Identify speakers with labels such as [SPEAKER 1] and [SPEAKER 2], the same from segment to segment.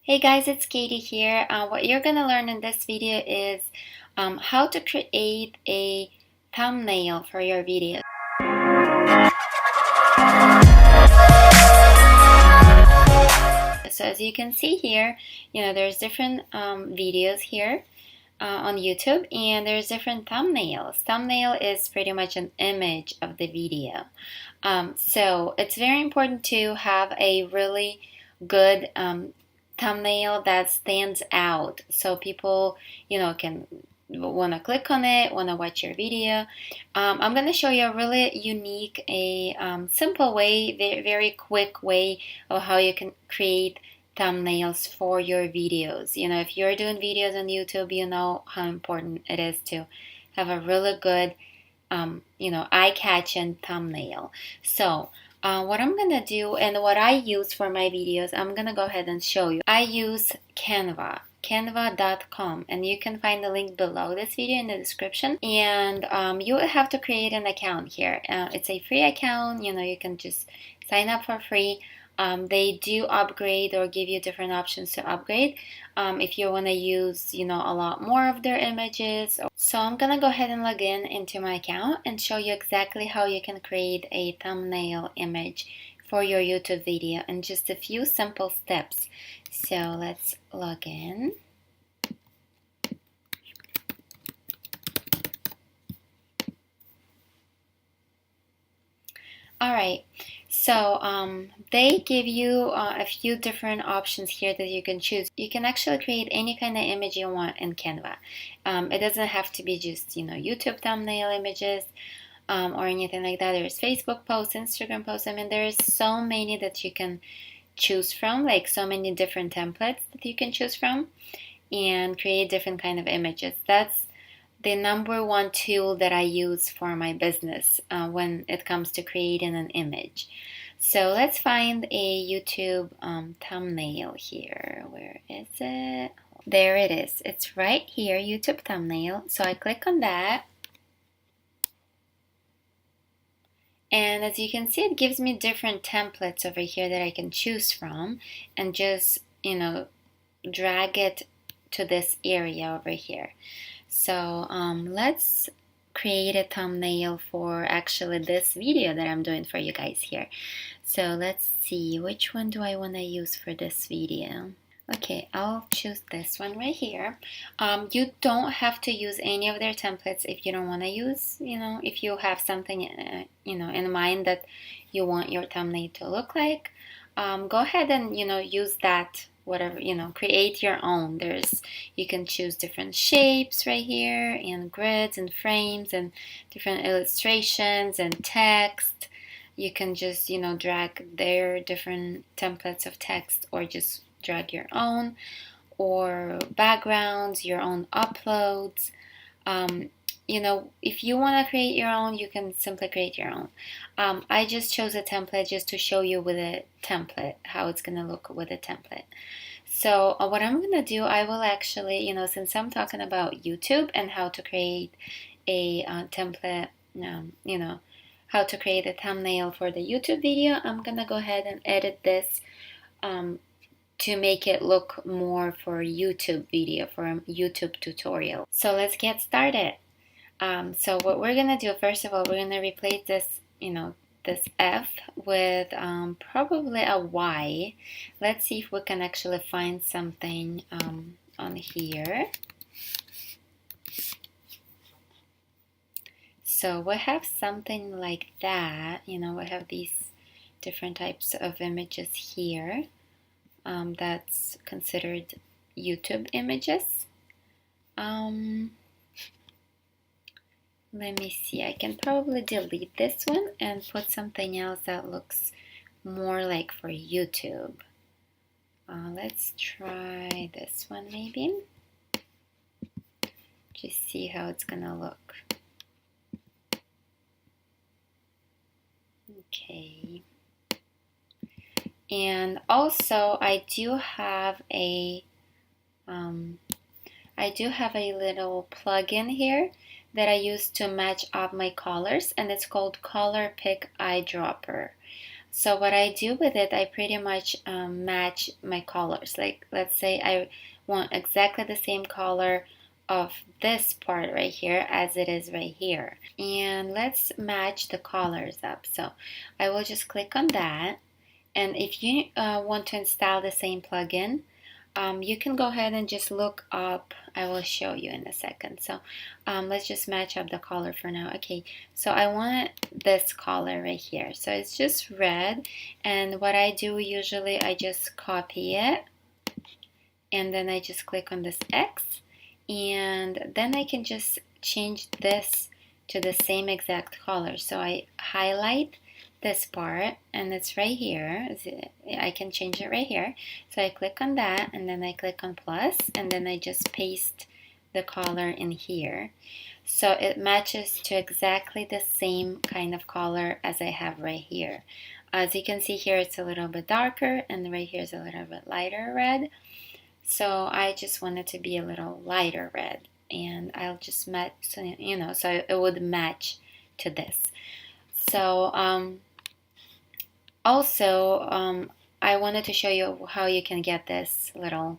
[SPEAKER 1] Hey guys, it's Katie here. What you're gonna learn in this video is how to create a thumbnail for your video. So as you can see here, there's different videos here on YouTube, and there's different thumbnails. Thumbnail is pretty much an image of the video. So it's very important to have a really good thumbnail that stands out, so people can want to click on it, want to watch your video. I'm going to show you a really unique, simple way, very quick way of how you can create thumbnails for your videos. If you're doing videos on YouTube, you know how important it is to have a really good eye-catching thumbnail. So what I'm gonna do, and what I use for my videos, I'm gonna go ahead and show you. I use canva.com, and you can find the link below this video in the description. And you will have to create an account here. It's a free account. You can just sign up for free. They do upgrade or give you different options to upgrade if you want to use a lot more of their images. So I'm gonna go ahead and log in into my account and show you exactly how you can create a thumbnail image for your YouTube video in just a few simple steps. So let's log in. Alright, so they give you a few different options here that you can choose. You can actually create any kind of image you want in Canva. It doesn't have to be just YouTube thumbnail images or anything like that. There's Facebook posts, Instagram posts. I mean, there's so many that you can choose from, like so many different templates that you can choose from and create different kind of images. That's the number one tool that I use for my business when it comes to creating an image. So let's find a YouTube thumbnail here. Where is it? There it is. It's right here, YouTube thumbnail. So I click on that. And as you can see, it gives me different templates over here that I can choose from and just, drag it to this area over here. So let's create a thumbnail for actually this video that I'm doing for you guys here. So let's see, which one do I want to use for this video? Okay, I'll choose this one right here. You don't have to use any of their templates if you don't want to use, if you have something, in mind that you want your thumbnail to look like. Go ahead and, use that, whatever, create your own. You can choose different shapes right here, and grids and frames and different illustrations and text. You can just, drag their different templates of text, or just drag your own, or backgrounds, your own uploads. If you want to create your own, you can simply create your own. I just chose a template just to show you with a template how it's going to look with a template. So what I'm going to do, I will actually, since I'm talking about YouTube and how to create a template, how to create a thumbnail for the YouTube video, I'm going to go ahead and edit this to make it look more for YouTube video, for a YouTube tutorial. So let's get started. So what we're gonna do, first of all, we're gonna replace this, this F with probably a Y. Let's see if we can actually find something on here. So we have something like that. We have these different types of images here. That's considered YouTube images. Let me see, I can probably delete this one and put something else that looks more like for YouTube. Let's try this one maybe. Just see how it's gonna look. Okay. And also I do have a little plugin here that I use to match up my colors, and it's called Color Pick Eyedropper. So what I do with it, I pretty much match my colors. Like, let's say I want exactly the same color of this part right here as it is right here. And let's match the colors up. So I will just click on that. And if you want to install the same plugin, you can go ahead and just look up. I will show you in a second. So let's just match up the color for now. Okay, so I want this color right here. So it's just red. And what I do usually, I just copy it. And then I just click on this X. And then I can just change this to the same exact color. So I highlight this part, and it's right here. I can change it right here. So I click on that, and then I click on plus, and then I just paste the color in here. So it matches to exactly the same kind of color as I have right here. As you can see here, it's a little bit darker, and right here is a little bit lighter red. So I just want it to be a little lighter red, and I'll just match, so it would match to this. So also, I wanted to show you how you can get this little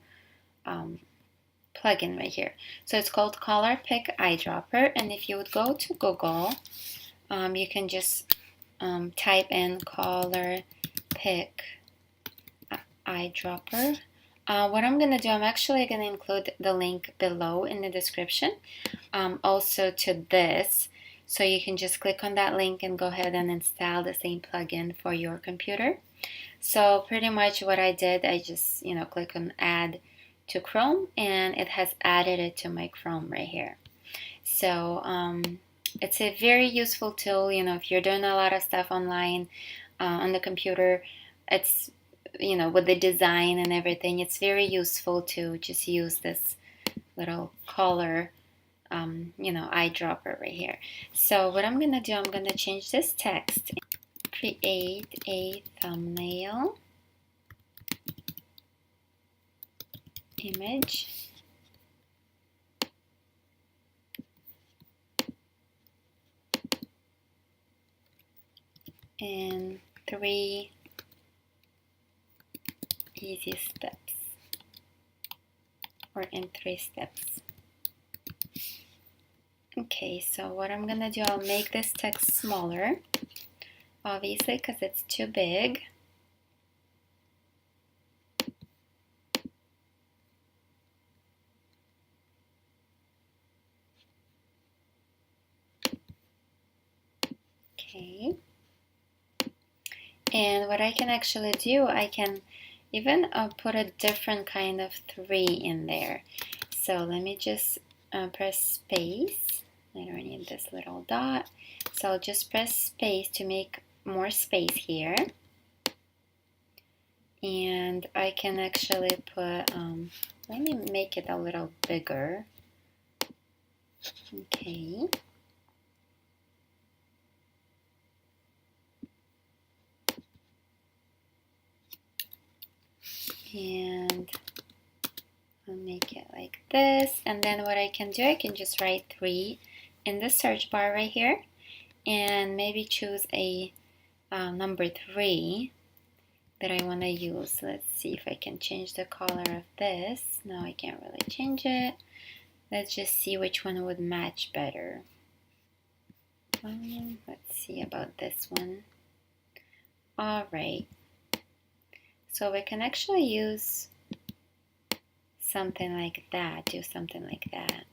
[SPEAKER 1] plugin right here. So it's called Color Pick Eyedropper, and if you would go to Google, you can just type in Color Pick Eyedropper. What I'm going to do, I'm actually going to include the link below in the description, also to this. So you can just click on that link and go ahead and install the same plugin for your computer. So pretty much what I did, I just, click on Add to Chrome, and it has added it to my Chrome right here. So it's a very useful tool, if you're doing a lot of stuff online on the computer. It's, with the design and everything, it's very useful to just use this little color eyedropper right here. So what I'm gonna do, I'm gonna change this text, create a thumbnail image, in 3 easy steps, or in 3 steps. Okay, so what I'm gonna do, I'll make this text smaller, obviously, because it's too big. Okay. And what I can actually do, I can even put a different kind of 3 in there. So let me just press space. I don't need this little dot. So I'll just press space to make more space here. And I can actually put, let me make it a little bigger. Okay. And I'll make it like this. And then what I can do, I can just write 3 in the search bar right here, and maybe choose a number 3 that I want to use. Let's see if I can change the color of this. No, I can't really change it. Let's just see which one would match better. Let's see about this one. All right. So we can actually use something like that, do something like that.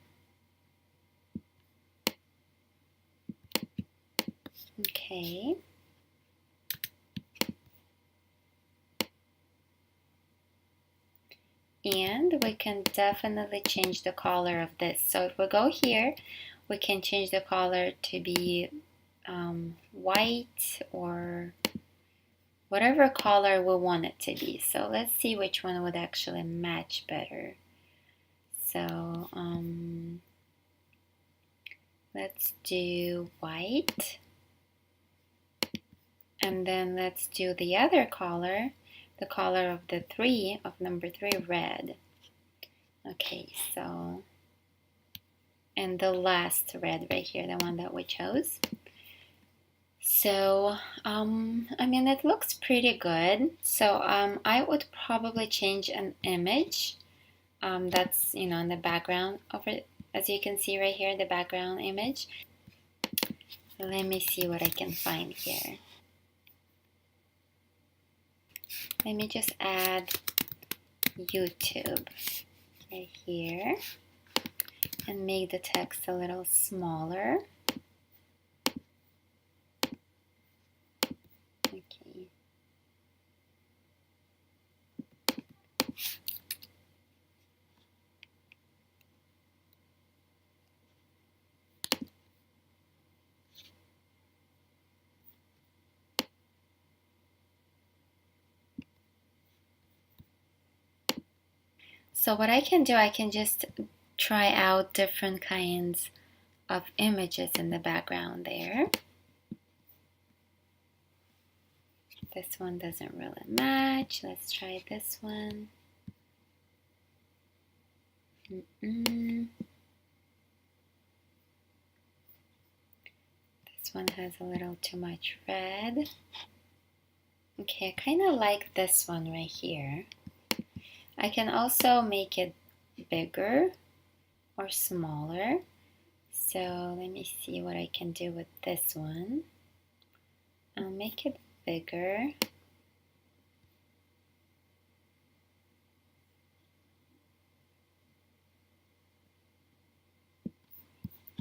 [SPEAKER 1] Okay. And we can definitely change the color of this. So if we go here, we can change the color to be white, or whatever color we want it to be. So let's see which one would actually match better. So let's do white. And then let's do the other color, the color of the 3, of number 3, red. Okay, so, and the last red right here, the one that we chose. So, I mean, it looks pretty good. So, I would probably change an image. That's, in the background of it. As you can see right here, the background image. Let me see what I can find here. Let me just add YouTube right here and make the text a little smaller. Okay. So what I can do, I can just try out different kinds of images in the background there. This one doesn't really match. Let's try this one. This one has a little too much red. Okay, I kind of like this one right here. I can also make it bigger or smaller. So let me see what I can do with this one. I'll make it bigger.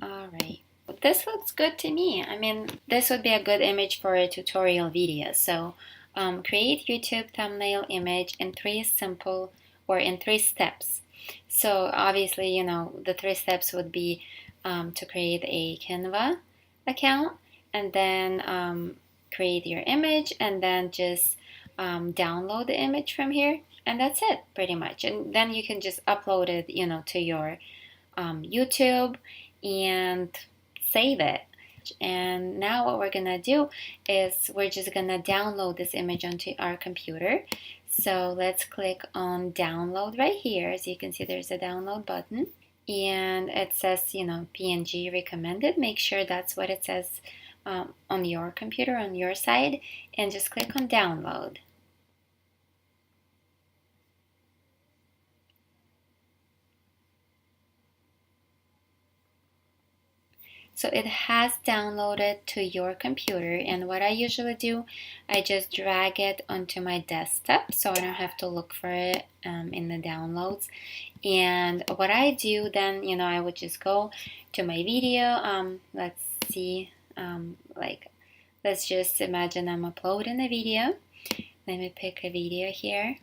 [SPEAKER 1] All right. This looks good to me. I mean, this would be a good image for a tutorial video. So create YouTube thumbnail image in three steps. So obviously, the 3 steps would be to create a Canva account, and then create your image, and then just download the image from here, and that's it pretty much. And then you can just upload it, to your YouTube and save it. And now what we're gonna do is we're just gonna download this image onto our computer. So let's click on download right here. As you can see, there's a download button, and it says, PNG recommended. Make sure that's what it says on your computer, on your side, and just click on download. So it has downloaded to your computer, and what I usually do, I just drag it onto my desktop so I don't have to look for it in the downloads. And what I do then, I would just go to my video. Let's see, let's just imagine I'm uploading a video. Let me pick a video here.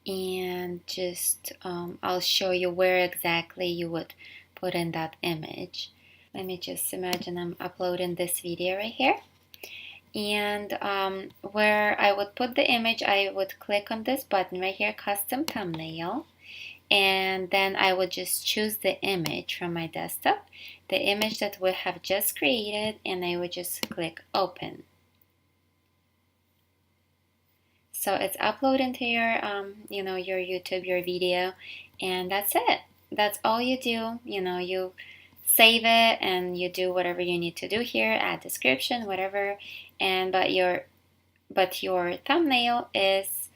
[SPEAKER 1] And just, I'll show you where exactly you would put in that image. Let me just imagine I'm uploading this video right here. And where I would put the image, I would click on this button right here, custom thumbnail. And then I would just choose the image from my desktop, the image that we have just created, and I would just click open. So it's uploaded to your, your YouTube, your video, and that's it. That's all you do. You save it and you do whatever you need to do here, add description, whatever. But your thumbnail is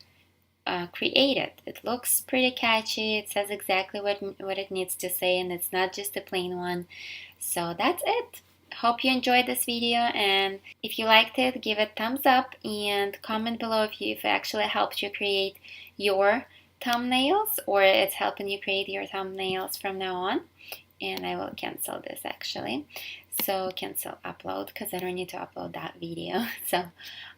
[SPEAKER 1] created. It looks pretty catchy. It says exactly what it needs to say, and it's not just a plain one. So that's it. Hope you enjoyed this video, and if you liked it, give it a thumbs up and comment below if it actually helped you create your thumbnails, or it's helping you create your thumbnails from now on. And I will cancel this actually. So cancel upload because I don't need to upload that video. So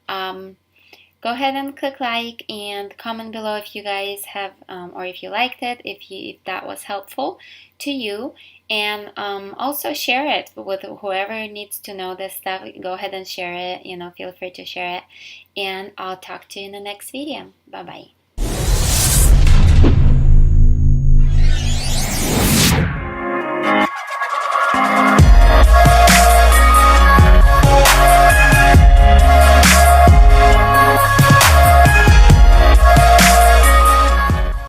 [SPEAKER 1] go ahead and click like and comment below if you guys have or if you liked it, if that was helpful to you, and also share it with whoever needs to know this stuff. Go ahead and share it. Feel free to share it, and I'll talk to you in the next video. Bye bye.